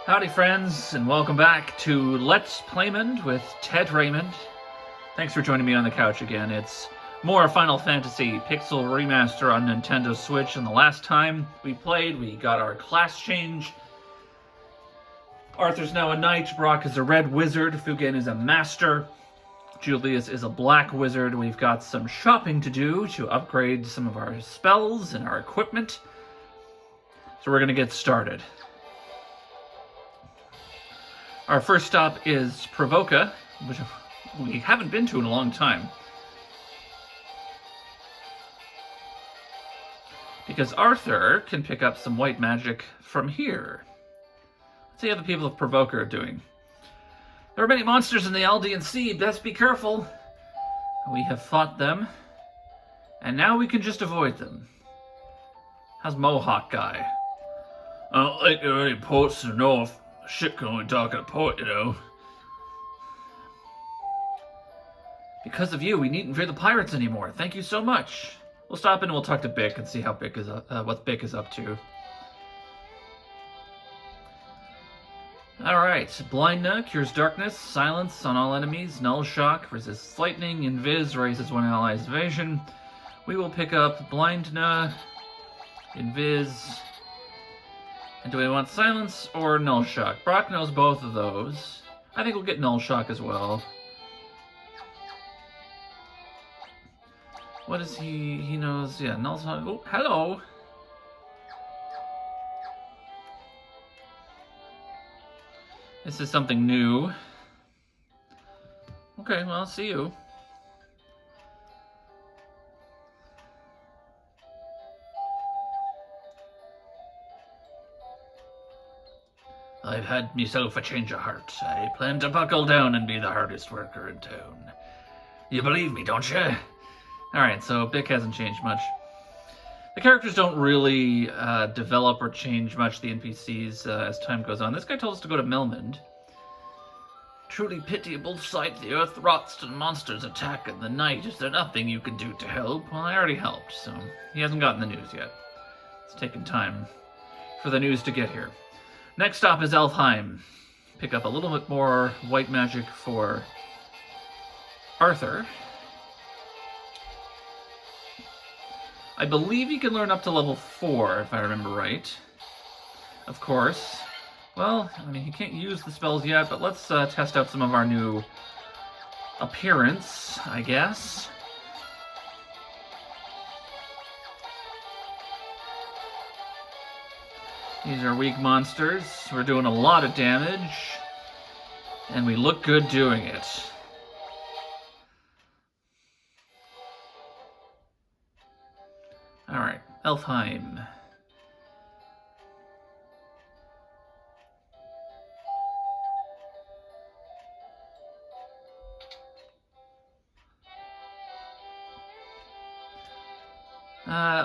Howdy friends, and welcome back to Let's Playmond with Ted Raymond. Thanks for joining me on the couch again. It's more Final Fantasy Pixel Remaster on Nintendo Switch, and the last time we played, we got our class change. Arthur's now a knight, Brock is a red wizard, Fugen is a master, Julius is a black wizard. We've got some shopping to do to upgrade some of our spells and our equipment. So we're going to get started. Our first stop is Provoca, which we haven't been to in a long time. Because Arthur can pick up some white magic from here. Let's see how the people of Provoca are doing. There are many monsters in the Aldean Sea, best be careful. We have fought them, and now we can just avoid them. How's Mohawk guy? I don't think there are any ports to the north. A ship can only dock at a port, you know. Because of you, we needn't fear the pirates anymore. Thank you so much. We'll stop in and we'll talk to Bick and see how Bick is what Bick is up to. Alright, Blindna cures darkness, silence on all enemies, null shock, resists lightning, invis raises one ally's evasion. We will pick up Blindna, invis, and do we want silence or null shock? Brock knows both of those. I think we'll get null shock as well. What is he? He knows, yeah, null shock. Oh, hello! This is something new. Okay, well, I'll see you. I've had myself a change of heart. I plan to buckle down and be the hardest worker in town. You believe me, don't you? Alright, so Bick hasn't changed much. The characters don't really develop or change much, the NPCs, as time goes on. This guy told us to go to Melmond. Truly pitiable sight, the earth rots and monsters attack in the night. Is there nothing you can do to help? Well, I already helped, so he hasn't gotten the news yet. It's taken time for the news to get here. Next stop is Elfheim. Pick up a little bit more white magic for Arthur. I believe he can learn up to level 4, if I remember right. Of course. Well, I mean, he can't use the spells yet, but let's test out some of our new appearance, I guess. These are weak monsters. We're doing a lot of damage, and we look good doing it. Alright, Elfheim.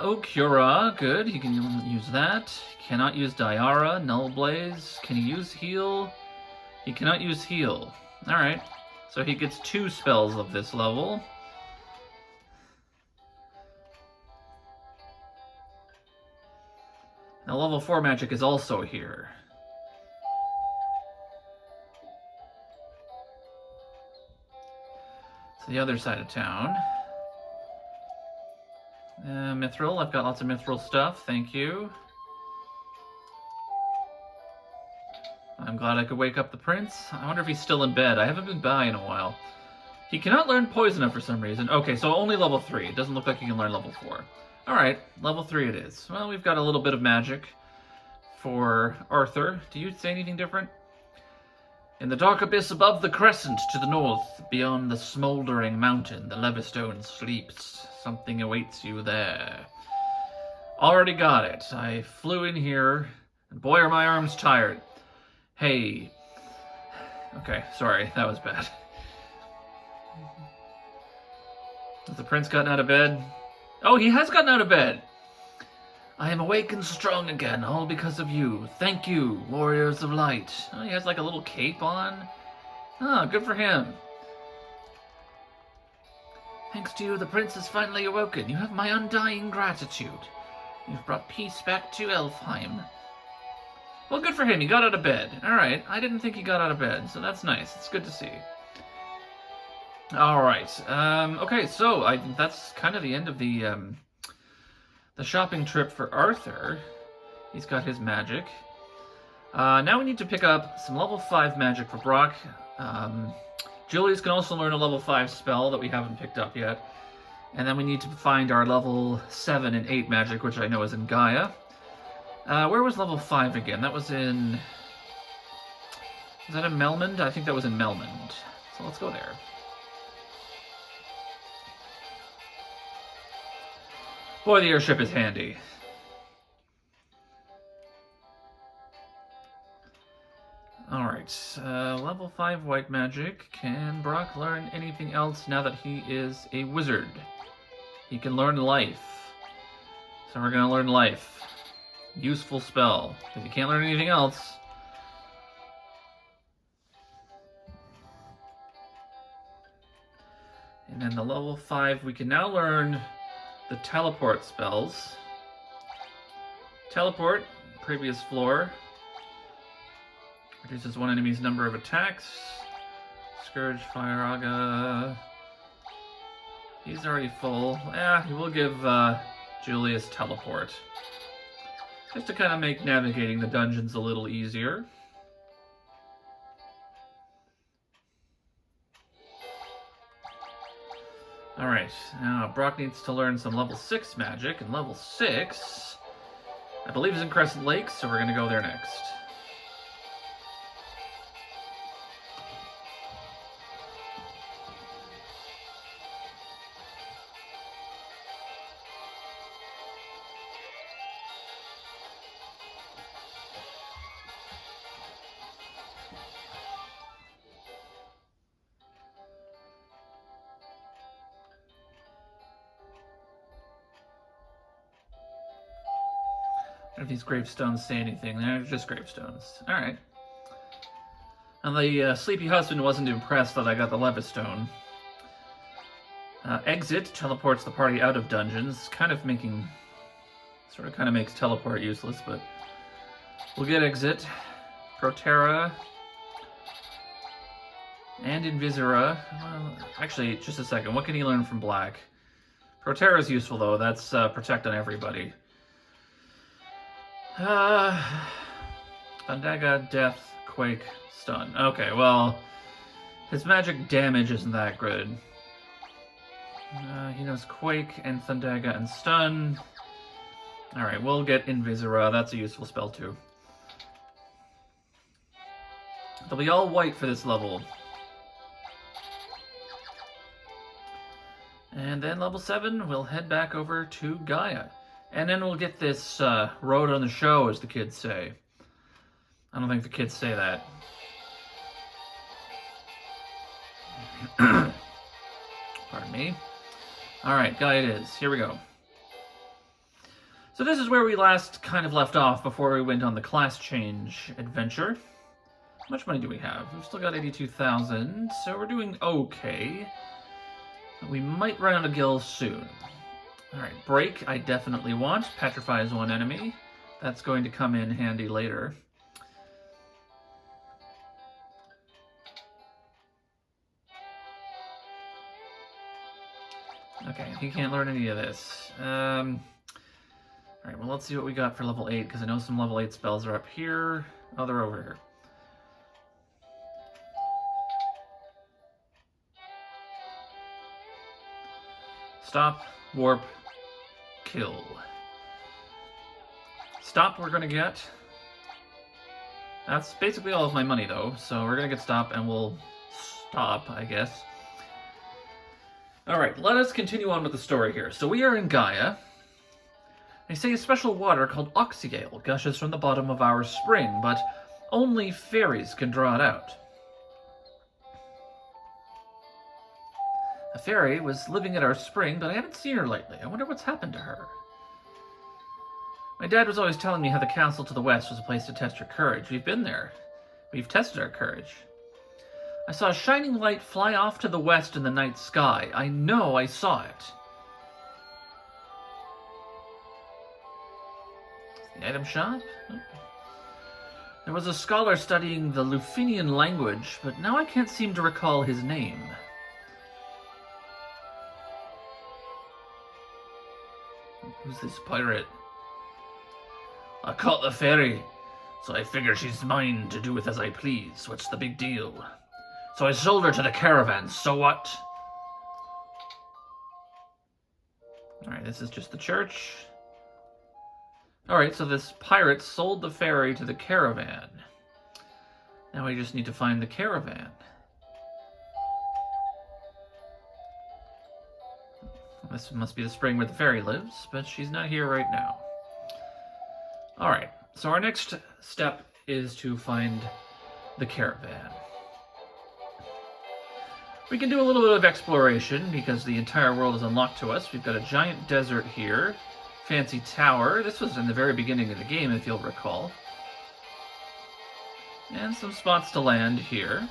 Okura, good, he can use that. Cannot use Diara, Null Blaze. Can he use Heal? He cannot use Heal. Alright, so he gets 2 spells of this level. Now level 4 magic is also here. It's the other side of town. Mithril, I've got lots of Mithril stuff, thank you. I'm glad I could wake up the prince. I wonder if he's still in bed. I haven't been by in a while. He cannot learn Poison for some reason. Okay, so only level 3. It doesn't look like he can learn level 4. Alright, level 3 it is. Well, we've got a little bit of magic for Arthur. Do you say anything different? In the dark abyss above the crescent to the north, beyond the smoldering mountain, the Levistone sleeps. Something awaits you there. Already got it. I flew in here, and boy are my arms tired. Hey. Okay, sorry, that was bad. Has the prince gotten out of bed? Oh, he has gotten out of bed! I am awake and strong again, all because of you. Thank you, warriors of light. Oh, he has like a little cape on. Oh, good for him. Thanks to you, the prince has finally awoken. You have my undying gratitude. You've brought peace back to Elfheim. Well, good for him. He got out of bed. All right. I didn't think he got out of bed, so that's nice. It's good to see. All right. Okay, so that's kind of the end of the shopping trip for Arthur. He's got his magic. Now we need to pick up some level 5 magic for Brock. Julius can also learn a level 5 spell that we haven't picked up yet. And then we need to find our level 7 and 8 magic, which I know is in Gaia. Where was level 5 again? That was in... Was that in Melmond? I think that was in Melmond. So let's go there. Boy, the airship is handy. Alright, level 5 white magic. Can Brock learn anything else now that he is a wizard? He can learn life. So we're going to learn life. Useful spell. If you can't learn anything else... And then the level 5, we can now learn the teleport spells. Teleport, previous floor. Reduces one enemy's number of attacks. Scourge, Fire Aga. He's already full. We'll give Julius teleport. Just to kind of make navigating the dungeons a little easier. Alright, now Brock needs to learn some level 6 magic, and level 6, I believe, is in Crescent Lake, so we're going to go there next. If these gravestones say anything, they're just gravestones. Alright. And the sleepy husband wasn't impressed that I got the Levistone. Exit teleports the party out of dungeons, kind of makes teleport useless, but we'll get exit. Protera. And Invisera. Well, actually, just a second. What can he learn from Black? Protera's useful, though. That's protect on everybody. Thundaga, Death, Quake, Stun. Okay, well, his magic damage isn't that good. He knows Quake and Thundaga and Stun. Alright, we'll get Invisera. That's a useful spell, too. They'll be all white for this level. And then level 7, we'll head back over to Gaia. And then we'll get this road on the show, as the kids say. I don't think the kids say that. Pardon me. Alright, Gaia it is. Here we go. So this is where we last kind of left off before we went on the class change adventure. How much money do we have? We've still got 82,000, so we're doing okay. We might run out of gills soon. Alright, break I definitely want. Petrifies one enemy. That's going to come in handy later. Okay, he can't learn any of this. Alright, well let's see what we got for level 8, because I know some level 8 spells are up here. Oh, they're over here. Stop, warp, kill. Stop we're gonna get. That's basically all of my money though, so we're gonna get stop and we'll stop, I guess. Alright, let us continue on with the story here. So we are in Gaia. They say a special water called Oxygale gushes from the bottom of our spring, but only fairies can draw it out. A fairy was living at our spring, but I haven't seen her lately. I wonder what's happened to her. My dad was always telling me how the castle to the west was a place to test your courage. We've been there. We've tested our courage. I saw a shining light fly off to the west in the night sky. I know I saw it. The item shop? Oh. There was a scholar studying the Lufinian language, but now I can't seem to recall his name. Who's this pirate? I caught the ferry, so I figure she's mine to do with as I please. What's the big deal? So I sold her to the caravan, so what? Alright, this is just the church. Alright, so this pirate sold the ferry to the caravan. Now we just need to find the caravan. This must be the spring where the fairy lives, but she's not here right now. Alright, so our next step is to find the caravan. We can do a little bit of exploration because the entire world is unlocked to us. We've got a giant desert here, fancy tower. This was in the very beginning of the game, if you'll recall. And some spots to land here.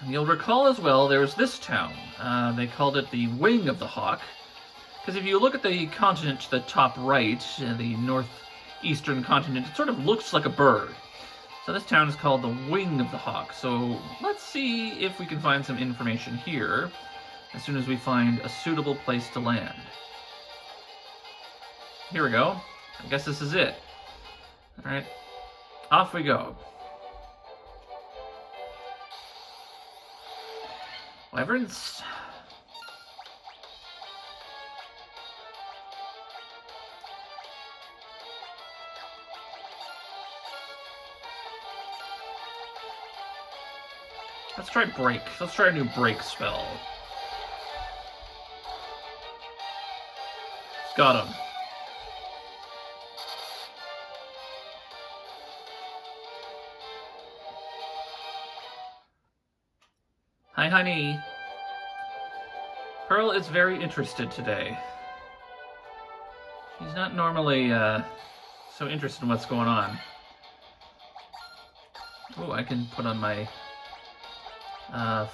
You'll recall as well, there was this town. They called it the Wing of the Hawk. Because if you look at the continent to the top right, the northeastern continent, it sort of looks like a bird. So this town is called the Wing of the Hawk. So let's see if we can find some information here as soon as we find a suitable place to land. Here we go. I guess this is it. Alright, off we go. Wyverns. Let's try break. Let's try a new break spell. Got him. Hi, honey. Pearl is very interested today. She's not normally so interested in what's going on. Oh, I can put on my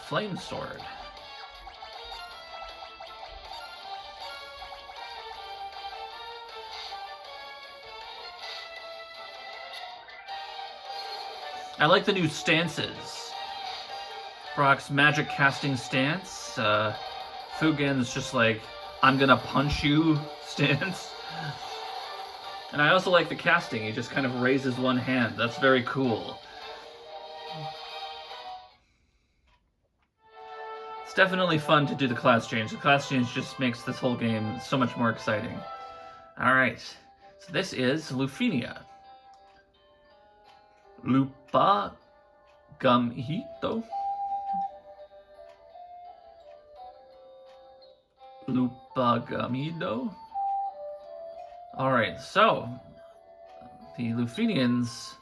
flame sword. I like the new stances. Brock's magic casting stance. Fugen's just like, I'm gonna punch you stance. And I also like the casting. He just kind of raises one hand. That's very cool. It's definitely fun to do the class change. The class change just makes this whole game so much more exciting. Alright, so this is Lufinia. Lupa Gamhito. Lupagamido. Alright, so the Lufinians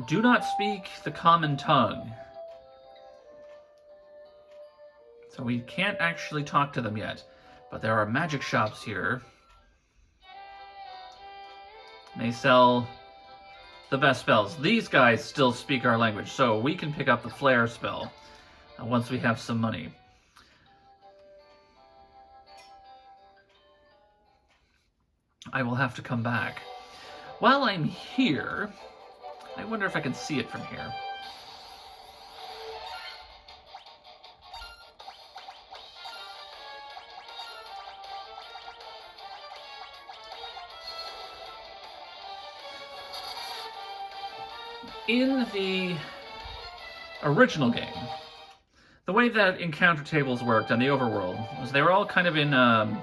do not speak the common tongue. So we can't actually talk to them yet. But there are magic shops here. They sell the best spells. These guys still speak our language, so we can pick up the flare spell once we have some money. I will have to come back. While I'm here, I wonder if I can see it from here. In the original game, the way that encounter tables worked on the overworld was they were all kind of in a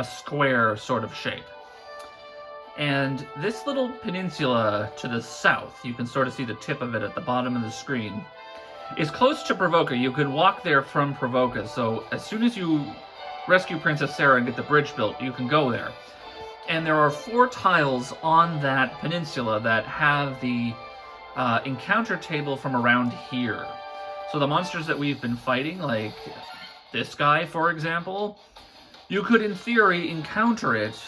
square sort of shape. And this little peninsula to the south, you can sort of see the tip of it at the bottom of the screen, is close to Provoca. You could walk there from Provoca, so as soon as you rescue Princess Sarah and get the bridge built, you can go there. And there are 4 tiles on that peninsula that have the encounter table from around here. So the monsters that we've been fighting, like this guy, for example, you could, in theory, encounter it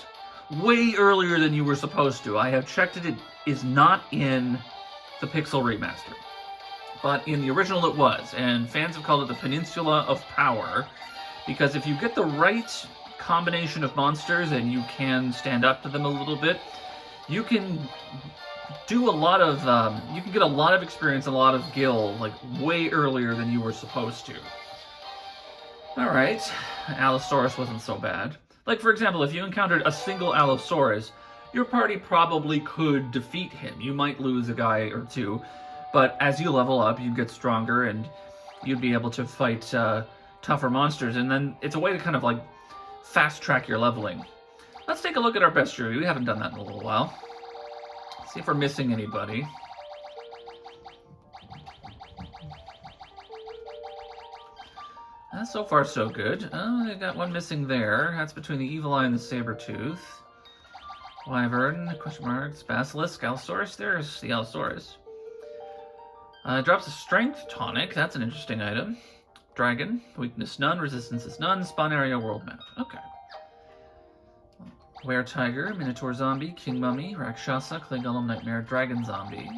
way earlier than you were supposed to. I have checked it. It is not in the Pixel Remaster. But in the original it was, and fans have called it the Peninsula of Power, because if you get the right combination of monsters and you can stand up to them a little bit, you can do a lot of, you can get a lot of experience, a lot of gil, like, way earlier than you were supposed to. Alright, Allosaurus wasn't so bad. Like, for example, if you encountered a single Allosaurus, your party probably could defeat him. You might lose a guy or two, but as you level up, you get stronger, and you'd be able to fight tougher monsters, and then it's a way to kind of, like, fast-track your leveling. Let's take a look at our bestiary. We haven't done that in a little while. See if we're missing anybody. So far, so good. Oh, they got one missing there. That's between the Evil Eye and the Saber-tooth. Wyvern, question marks, Basilisk, Allosaurus. There's the Allosaurus. Drops a Strength Tonic. That's an interesting item. Dragon, weakness none, resistance is none, spawn area world map. Okay. Were-Tiger, Minotaur Zombie, King Mummy, Rakshasa, Clay Golem, Nightmare, Dragon Zombie.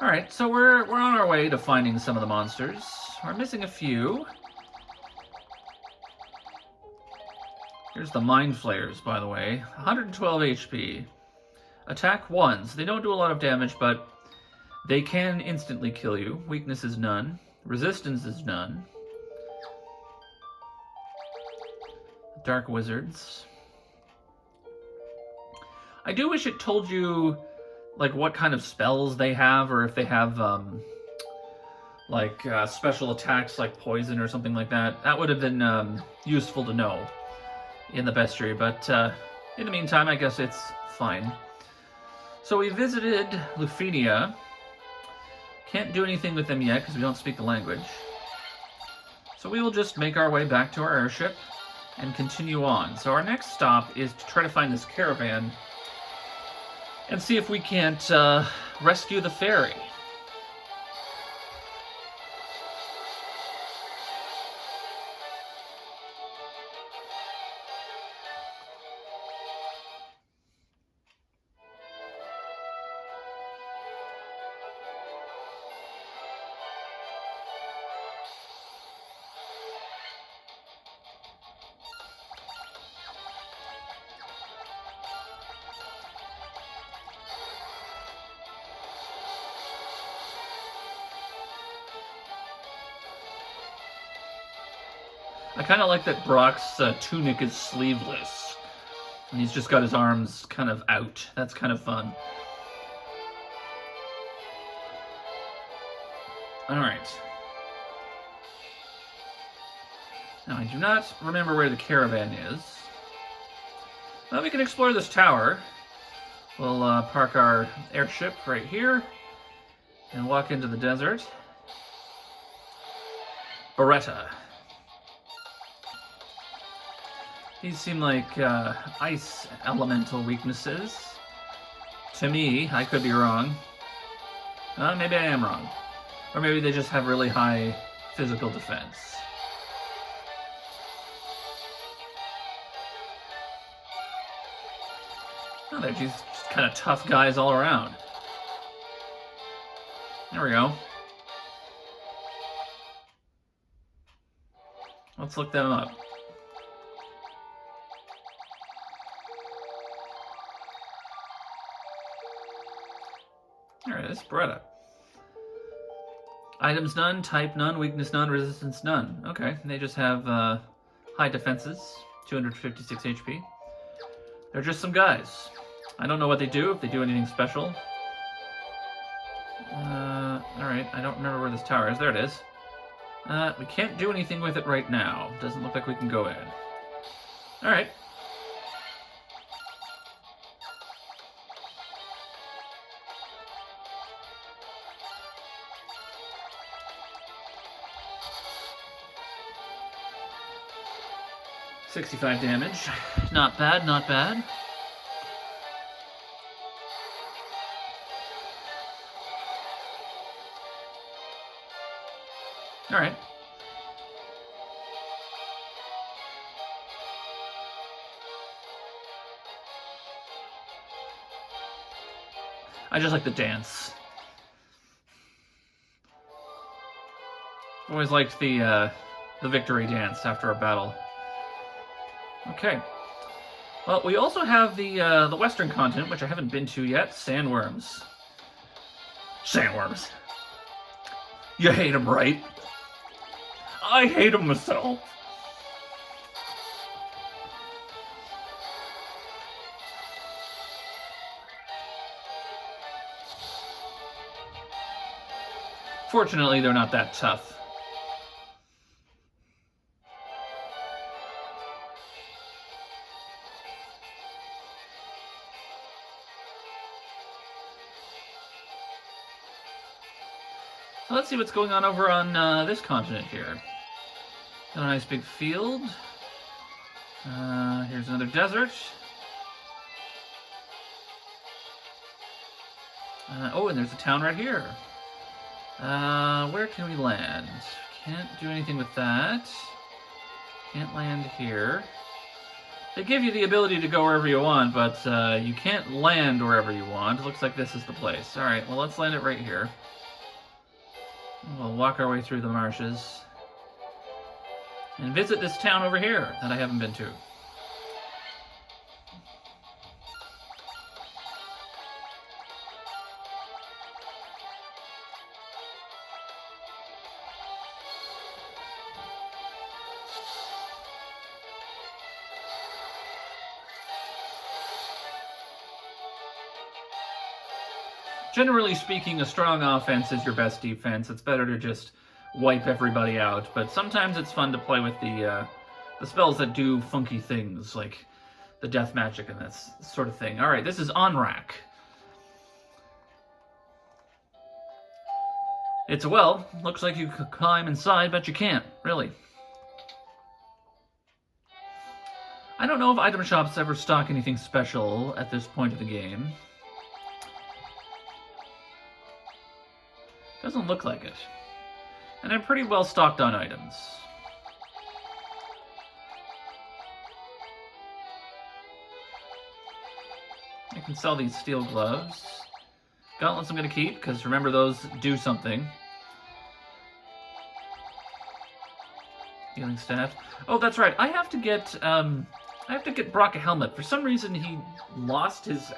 Alright, so we're on our way to finding some of the monsters. We're missing a few. Here's the Mind Flayers, by the way. 112 HP. Attack once. They don't do a lot of damage, but they can instantly kill you. Weakness is none. Resistance is none. Dark Wizards. I do wish it told you, like, what kind of spells they have, or if they have, special attacks like poison or something like that. That would have been useful to know in the bestiary, but in the meantime, I guess it's fine. So we visited Lufenia. Can't do anything with them yet because we don't speak the language. So we will just make our way back to our airship and continue on. So our next stop is to try to find this caravan and see if we can't rescue the fairy. I kind of like that Brock's tunic is sleeveless. And he's just got his arms kind of out. That's kind of fun. Alright. Now, I do not remember where the caravan is. Well, we can explore this tower. We'll park our airship right here and walk into the desert. Beretta. These seem like ice elemental weaknesses. To me, I could be wrong. Maybe I am wrong. Or maybe they just have really high physical defense. Oh, they're just kind of tough guys all around. There we go. Let's look them up. There it is, Beretta. Items none, type none, weakness none, resistance none. Okay, they just have high defenses, 256 HP. They're just some guys. I don't know what they do, if they do anything special. Alright, I don't remember where this tower is. There it is. We can't do anything with it right now. Doesn't look like we can go in. Alright. $65 damage. Not bad, not bad. Alright. I just like the dance. Always liked the victory dance after a battle. Okay. Well, we also have the Western continent, which I haven't been to yet. Sandworms. Sandworms. You hate them, right? I hate them myself. Fortunately, they're not that tough. So let's see what's going on over on this continent here. Got a nice big field. Here's another desert. Oh, and there's a town right here. Where can we land? Can't do anything with that. Can't land here. They give you the ability to go wherever you want, but you can't land wherever you want. It looks like this is the place. Alright, well, let's land it right here. We'll walk our way through the marshes and visit this town over here that I haven't been to. Generally speaking, a strong offense is your best defense. It's better to just wipe everybody out, but sometimes it's fun to play with the spells that do funky things, like the death magic and that sort of thing. Alright, this is Onrak. It's a well. Looks like you could climb inside, but you can't, really. I don't know if item shops ever stock anything special at this point of the game. Doesn't look like it. And I'm pretty well stocked on items. I can sell these steel gloves. Gauntlets I'm going to keep, because remember, those do something. Healing staff. Oh, that's right. I have to get Brock a helmet. For some reason, he lost his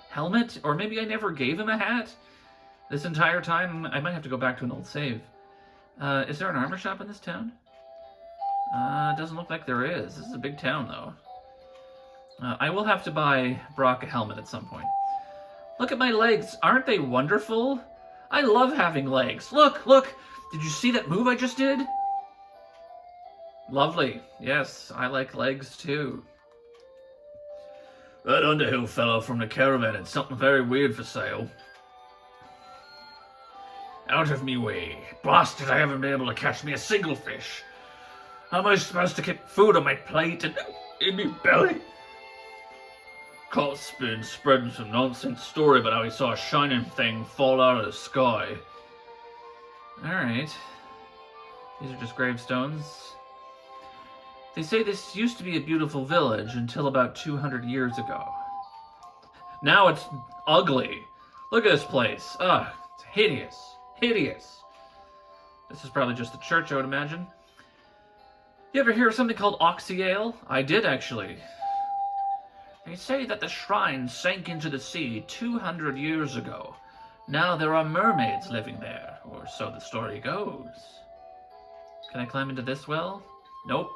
helmet, or maybe I never gave him a hat. This entire time, I might have to go back to an old save. Is there an armor shop in this town? Doesn't look like there is. This is a big town, though. I will have to buy Brock a helmet at some point. Look at my legs. Aren't they wonderful? I love having legs. Look, look! Did you see that move I just did? Lovely. Yes, I like legs, too. That Underhill fellow from the caravan had something very weird for sale. Out of me way. Blasted, I haven't been able to catch me a single fish. How am I supposed to keep food on my plate and in me belly? Cott's been spreading some nonsense story about how he saw a shining thing fall out of the sky. Alright. These are just gravestones. They say this used to be a beautiful village until about 200 years ago. Now it's ugly. Look at this place. Ugh, it's hideous. Hideous. This is probably just the church, I would imagine. You ever hear of something called Oxy Ale? I did, actually. They say that the shrine sank into the sea 200 years ago. Now there are mermaids living there, or so the story goes. Can I climb into this well? Nope.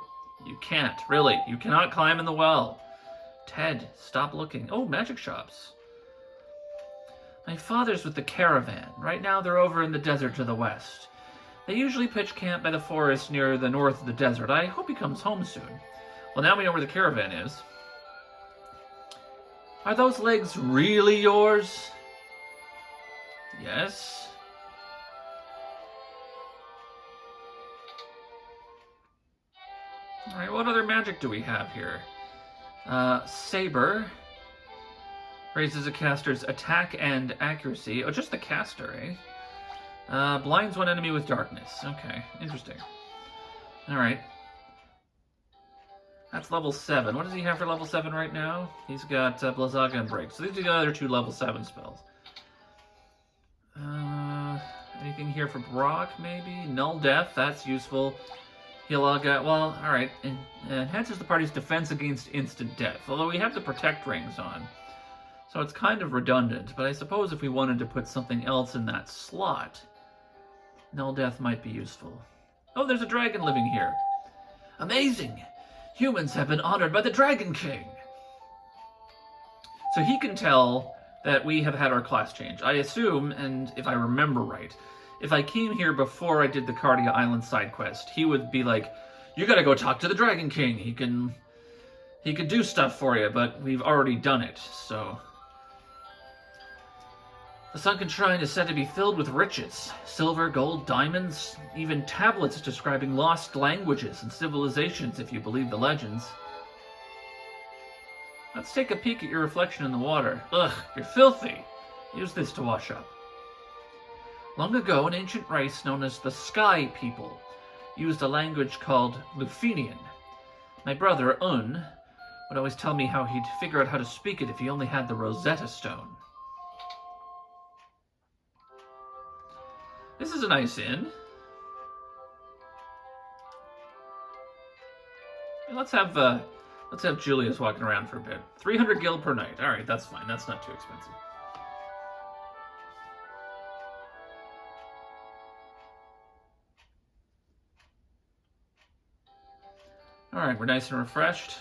You can't, really. You cannot climb in the well. Ted, stop looking. Oh, magic shops. My father's with the caravan. Right now they're over in the desert to the west. They usually pitch camp by the forest near the north of the desert. I hope he comes home soon. Well, now we know where the caravan is. Are those legs really yours? Yes. Alright, what other magic do we have here? Saber. Raises a caster's attack and accuracy. Oh, just the caster, eh? Blinds one enemy with darkness. Okay, interesting. Alright. That's level 7. What does he have for level 7 right now? He's got Blazzaga and Break. So these are the other 2 level 7 spells. Anything here for Brock, maybe? Null Death, that's useful. He'll well, alright. Enhances the party's defense against instant death, although we have the protect rings on. So it's kind of redundant, but I suppose if we wanted to put something else in that slot, null death might be useful. Oh, there's a dragon living here. Amazing! Humans have been honored by the Dragon King! So he can tell that we have had our class change. I assume, and if I remember right, if I came here before I did the Cardia Island side quest, he would be like, you gotta go talk to the Dragon King. He can do stuff for you, but we've already done it, so... The sunken shrine is said to be filled with riches. Silver, gold, diamonds, even tablets describing lost languages and civilizations, if you believe the legends. Let's take a peek at your reflection in the water. Ugh, you're filthy. Use this to wash up. Long ago, an ancient race known as the Sky People used a language called Lufenian. My brother, Un, would always tell me how he'd figure out how to speak it if he only had the Rosetta Stone. This is a nice inn. Let's have Julius walking around for a bit. 300 gil per night. All right, that's fine. That's not too expensive. All right, we're nice and refreshed.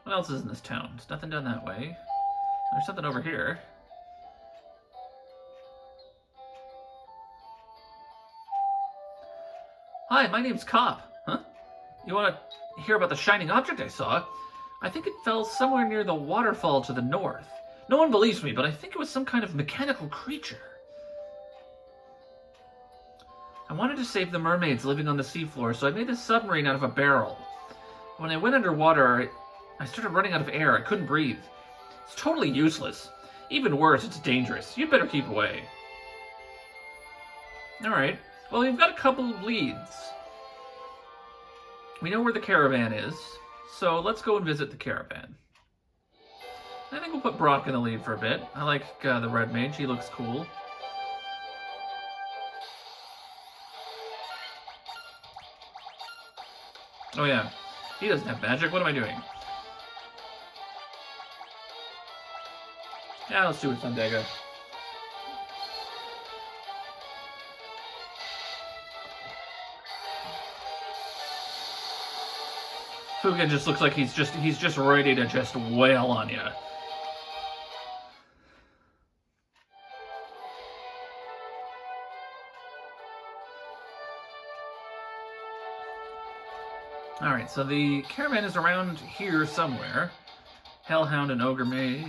What else is in this town? There's nothing down that way. There's something over here. Hi, my name's Cop. Huh? You want to hear about the shining object I saw? I think it fell somewhere near the waterfall to the north. No one believes me, but I think it was some kind of mechanical creature. I wanted to save the mermaids living on the seafloor, so I made a submarine out of a barrel. When I went underwater, I started running out of air. I couldn't breathe. It's totally useless. Even worse, it's dangerous. You'd better keep away. Alright. Well, we've got a couple of leads. We know where the caravan is, so let's go and visit the caravan. I think we'll put Brock in the lead for a bit. I like the red mage. He looks cool. Oh yeah, he doesn't have magic. What am I doing? Yeah, let's do it, Thundaga. Fuga just looks like he's just ready to just wail on you. Alright, so the caravan is around here somewhere. Hellhound and Ogre Mage.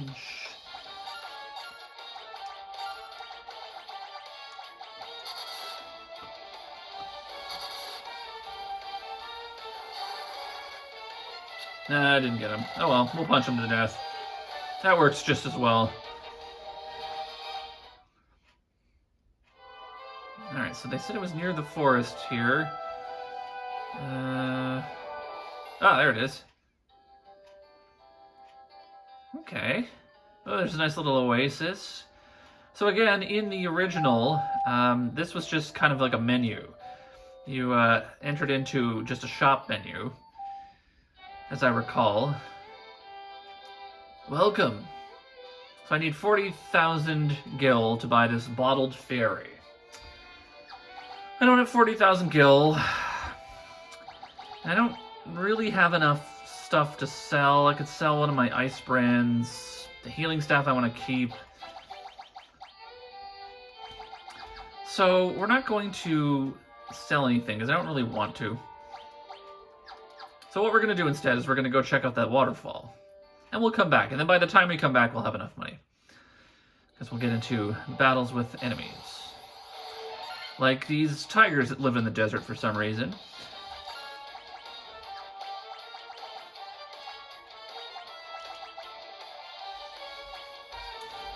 Nah, I didn't get him. Oh well, we'll punch him to death. That works just as well. Alright, so they said it was near the forest here. Ah, there it is. Okay. Oh, there's a nice little oasis. So again, in the original, this was just kind of like a menu. You entered into just a shop menu, as I recall. Welcome. So I need 40,000 gil to buy this bottled fairy. I don't have 40,000 gil. I don't really have enough stuff to sell. I could sell one of my ice brands. The healing staff I want to keep. So we're not going to sell anything because I don't really want to. So what we're going to do instead is we're going to go check out that waterfall. And we'll come back. And then by the time we come back, we'll have enough money. Because we'll get into battles with enemies. Like these tigers that live in the desert for some reason.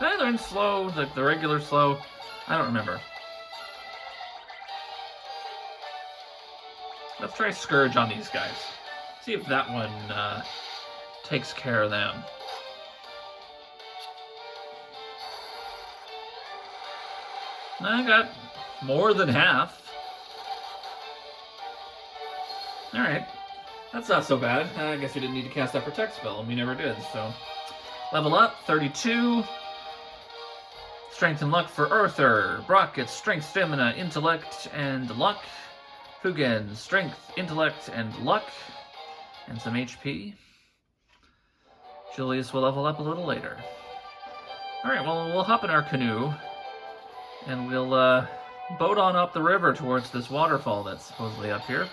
Did I learn slow, the regular slow? I don't remember. Let's try Scourge on these guys. See if that one takes care of them. I got more than half. Alright. That's not so bad. I guess we didn't need to cast that Protect spell, and we never did, so... Level up, 32. Strength and Luck for Arthur. Brock gets Strength, Stamina, Intellect, and Luck. Fugen, Strength, Intellect, and Luck. And some HP. Julius will level up a little later. Alright, well, we'll hop in our canoe. And we'll boat on up the river towards this waterfall that's supposedly up here.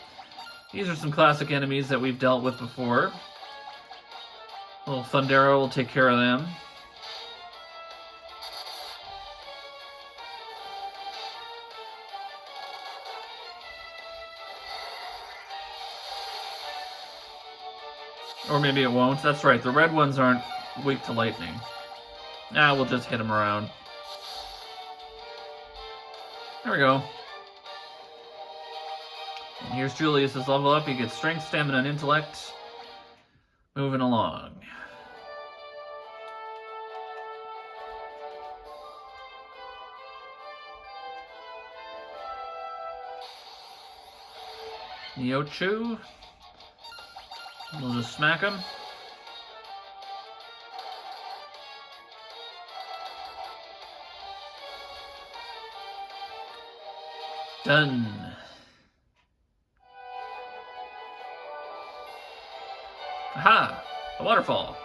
These are some classic enemies that we've dealt with before. Little Thundero will take care of them. Or maybe it won't. That's right, the red ones aren't weak to lightning. Nah, we'll just hit them around. There we go. And here's Julius's level up. He gets Strength, Stamina, and Intellect. Moving along. Neochu. We'll just smack him. Done. Aha! A waterfall.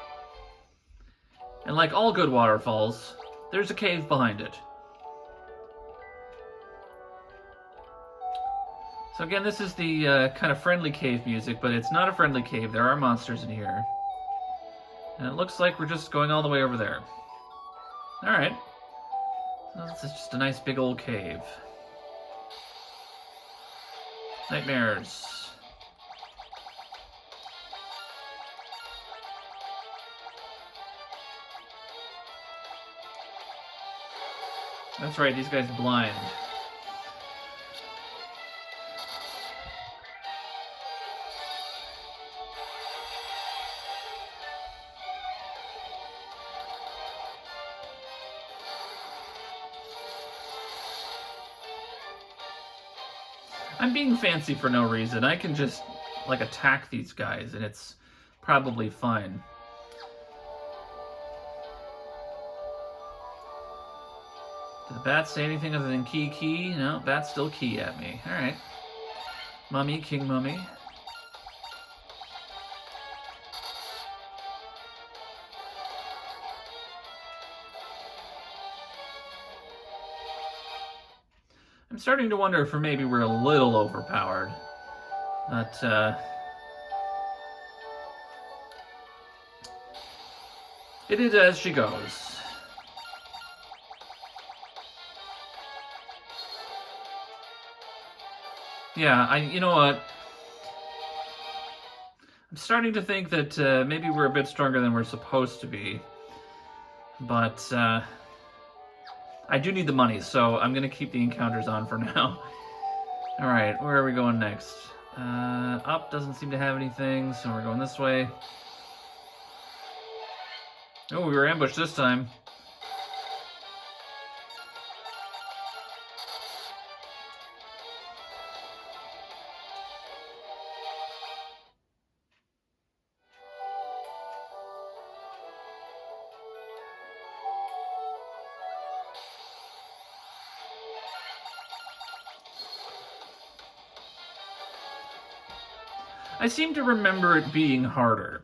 And like all good waterfalls, there's a cave behind it. So again, this is the kind of friendly cave music, but it's not a friendly cave. There are monsters in here. And it looks like we're just going all the way over there. Alright. So this is just a nice big old cave. Nightmares. That's right, these guys are blind. I'm being fancy for no reason. I can just, like, attack these guys, and it's probably fine. Did the bat say anything other than key? No, bat's still key at me. Alright. Mummy, King Mummy. I'm starting to wonder if maybe we're a little overpowered. But, it is as she goes. Yeah, you know what? I'm starting to think that maybe we're a bit stronger than we're supposed to be. But, I do need the money, so I'm going to keep the encounters on for now. Alright, where are we going next? Up doesn't seem to have anything, so we're going this way. Oh, we were ambushed this time. I seem to remember it being harder.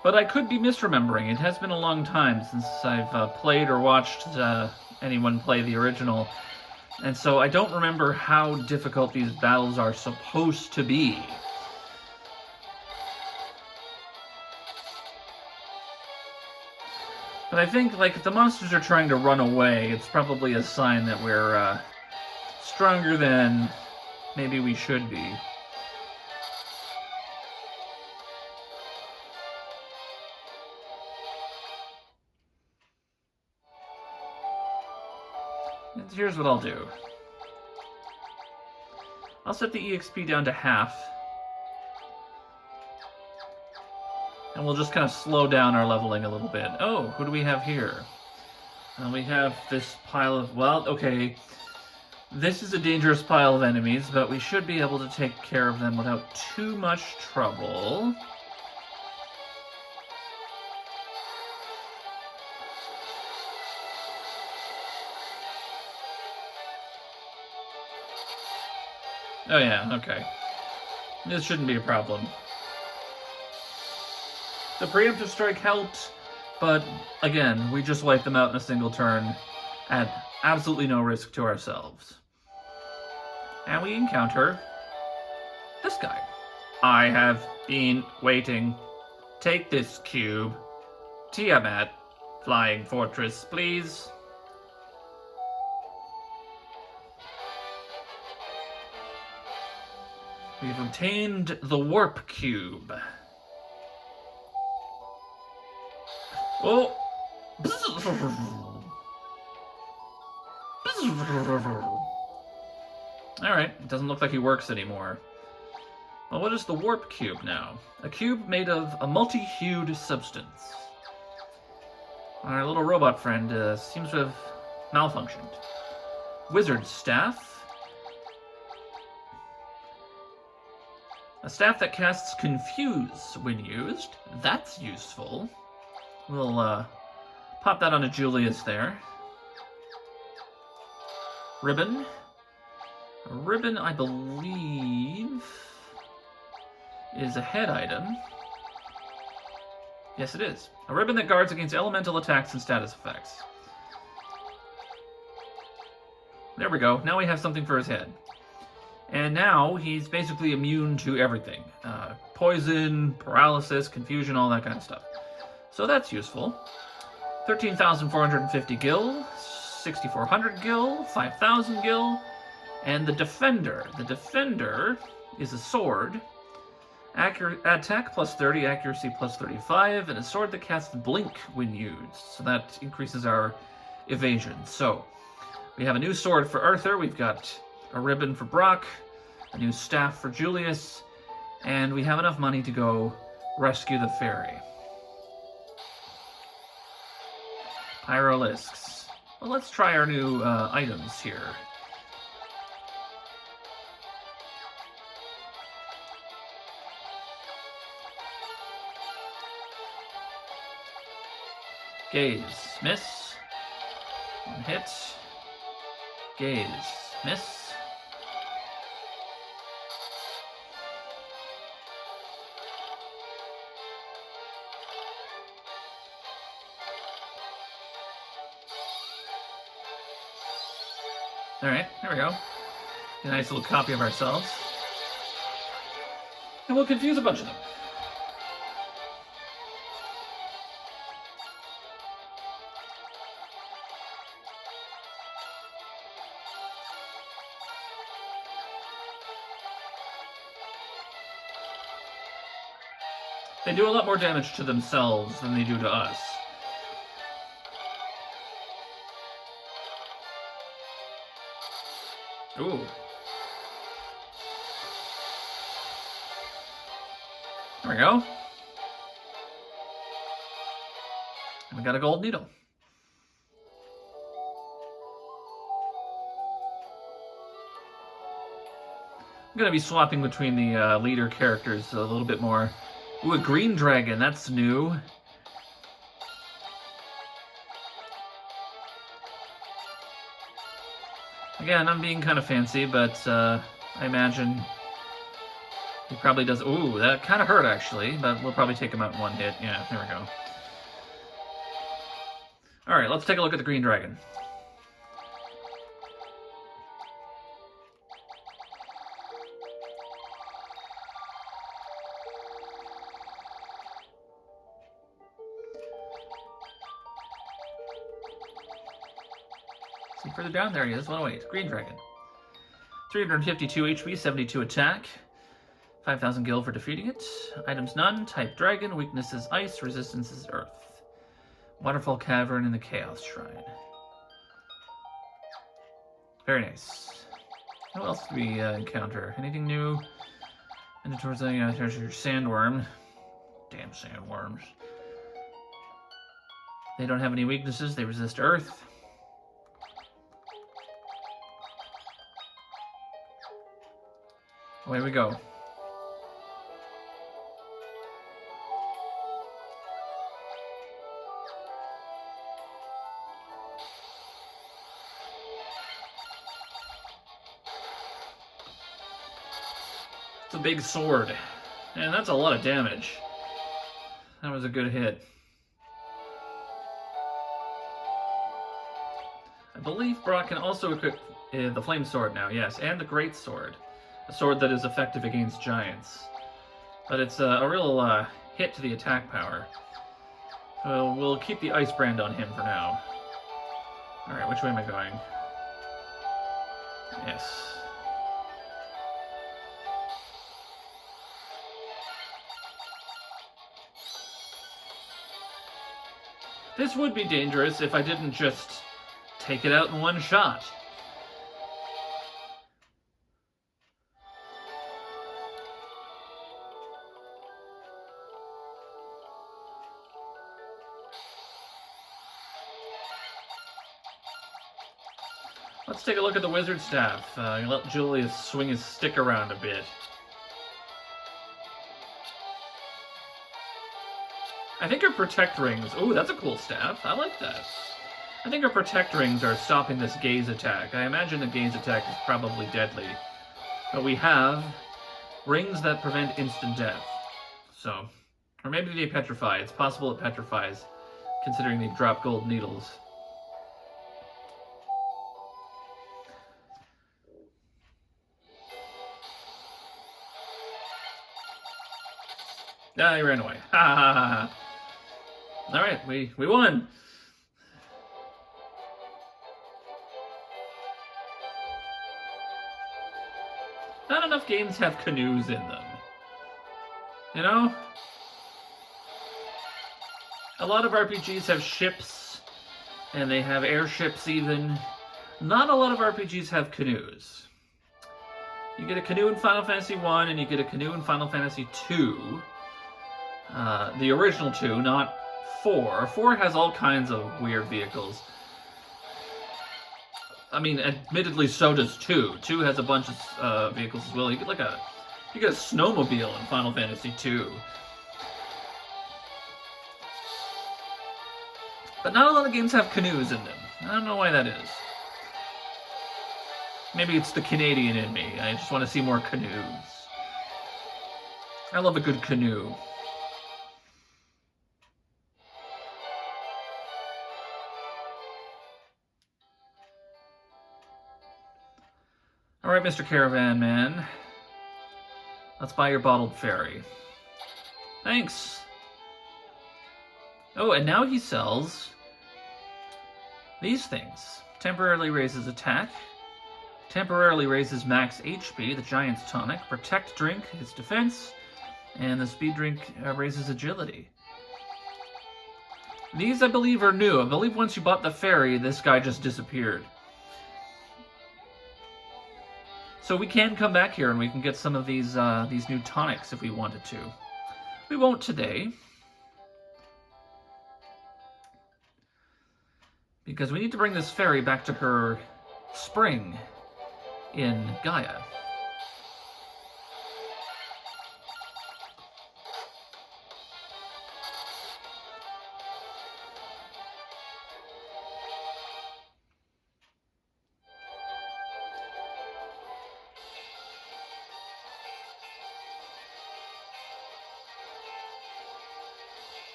But I could be misremembering. It has been a long time since I've played or watched anyone play the original. And so I don't remember how difficult these battles are supposed to be. But I think, like, if the monsters are trying to run away, it's probably a sign that we're stronger than maybe we should be. And here's what I'll do. I'll set the EXP down to half. And we'll just kind of slow down our leveling a little bit. Oh, who do we have here? We have this pile of, well, okay. This is a dangerous pile of enemies, but we should be able to take care of them without too much trouble. Oh yeah, okay. This shouldn't be a problem. The preemptive strike helped, but again, we just wiped them out in a single turn at absolutely no risk to ourselves. And we encounter this guy. I have been waiting. Take this cube. Tiamat, Flying Fortress, please. We've obtained the warp cube. Oh! Alright, it doesn't look like he works anymore. Well, what is the warp cube now? A cube made of a multi-hued substance. Our little robot friend seems to have malfunctioned. Wizard staff. A staff that casts Confuse when used. That's useful. We'll pop that onto Julius there. Ribbon. A ribbon, I believe, is a head item. Yes, it is. A ribbon that guards against elemental attacks and status effects. There we go. Now we have something for his head. And now he's basically immune to everything. Poison, paralysis, confusion, all that kind of stuff. So that's useful. 13,450 gil, 6,400 gil, 5,000 gil, and the Defender. The Defender is a sword. Attack plus 30, accuracy plus 35, and a sword that casts Blink when used. So that increases our evasion. So we have a new sword for Arthur. We've got a ribbon for Brock, a new staff for Julius, and we have enough money to go rescue the fairy. Pyralisks. Well, let's try our new items here. Gaze, miss. One hit. Gaze, miss. Alright, here we go. A nice little copy of ourselves. And we'll confuse a bunch of them. They do a lot more damage to themselves than they do to us. Ooh. There we go. And we got a gold needle. I'm going to be swapping between the leader characters a little bit more. Ooh, a green dragon, that's new. Again, I'm being kind of fancy, but I imagine he probably does. Ooh, that kind of hurt actually, but we'll probably take him out in one hit. Yeah, there we go. Alright, let's take a look at the green dragon. See, further down, there he is. 108, green dragon. 352 HP, 72 attack. 5,000 gil for defeating it. Items none. Type dragon. Weakness is ice. Resistance is earth. Waterfall cavern in the Chaos Shrine. Very nice. What else did we encounter? Anything new? Minotaur's there's your sandworm. Damn sandworms. They don't have any weaknesses. They resist earth. Away we go. It's a big sword. And that's a lot of damage. That was a good hit. I believe Brock can also equip the flame sword now, yes, and the great sword. A sword that is effective against giants. But it's a real hit to the attack power. We'll keep the ice brand on him for now. Alright, which way am I going? Yes. This would be dangerous if I didn't just take it out in one shot. Let's take a look at the wizard staff. Let Julius swing his stick around a bit. I think her protect rings... Ooh, that's a cool staff. I like that. I think her protect rings are stopping this gaze attack. I imagine the gaze attack is probably deadly. But we have rings that prevent instant death. So, or maybe they petrify. It's possible it petrifies, considering they drop gold needles. Ah, he ran away. Ha ha ha ha. Alright, we won! Not enough games have canoes in them. You know? A lot of RPGs have ships, and they have airships even. Not a lot of RPGs have canoes. You get a canoe in Final Fantasy I, and you get a canoe in Final Fantasy II. The original 2, not 4. 4 has all kinds of weird vehicles. I mean, admittedly, so does 2. 2 has a bunch of vehicles as well. You get a snowmobile in Final Fantasy II. But not a lot of games have canoes in them. I don't know why that is. Maybe it's the Canadian in me. I just want to see more canoes. I love a good canoe. Alright, Mr. Caravan Man. Let's buy your bottled fairy. Thanks! Oh, and now he sells these things. Temporarily raises attack. Temporarily raises max HP, the Giant's Tonic. Protect drink, his defense. And the speed drink raises agility. These, I believe, are new. I believe once you bought the fairy, this guy just disappeared. So we can come back here and we can get some of these new tonics if we wanted to. We won't today. Because we need to bring this fairy back to her spring in Gaia.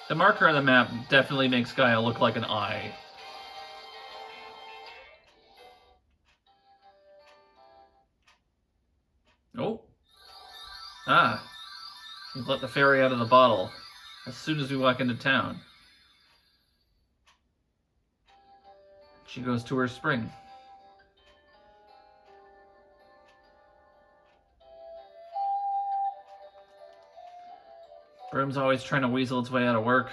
The marker on the map definitely makes Gaia look like an eye. Oh. Ah. We've let the fairy out of the bottle as soon as we walk into town. She goes to her spring. Broom's always trying to weasel its way out of work.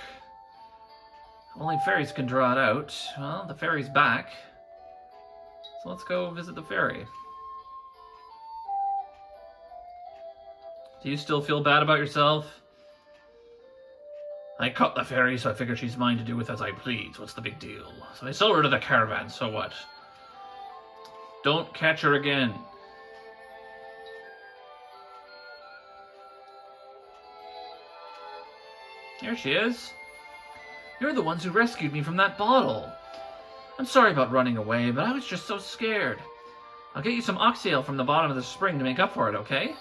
Only fairies can draw it out. Well, the fairy's back. So let's go visit the fairy. Do you still feel bad about yourself? I caught the fairy, so I figured she's mine to do with as I please. What's the big deal? So I sold her to the caravan, so what? Don't catch her again. There she is. You're the ones who rescued me from that bottle. I'm sorry about running away, but I was just so scared. I'll get you some oxyale from the bottom of the spring to make up for it, okay?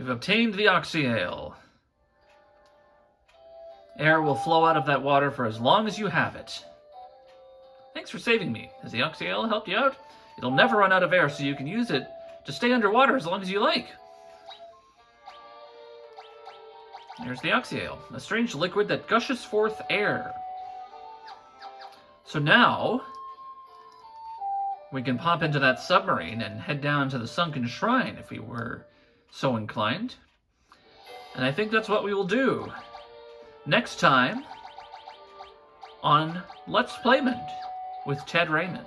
We've obtained the oxyale. Air will flow out of that water for as long as you have it. Thanks for saving me. Has the oxyale helped you out? It'll never run out of air, so you can use it to stay underwater as long as you like. There's the oxyale, a strange liquid that gushes forth air. So now, we can pop into that submarine and head down to the sunken shrine if we were so inclined. And I think that's what we will do next time on Let's Playmond with Ted Raymond.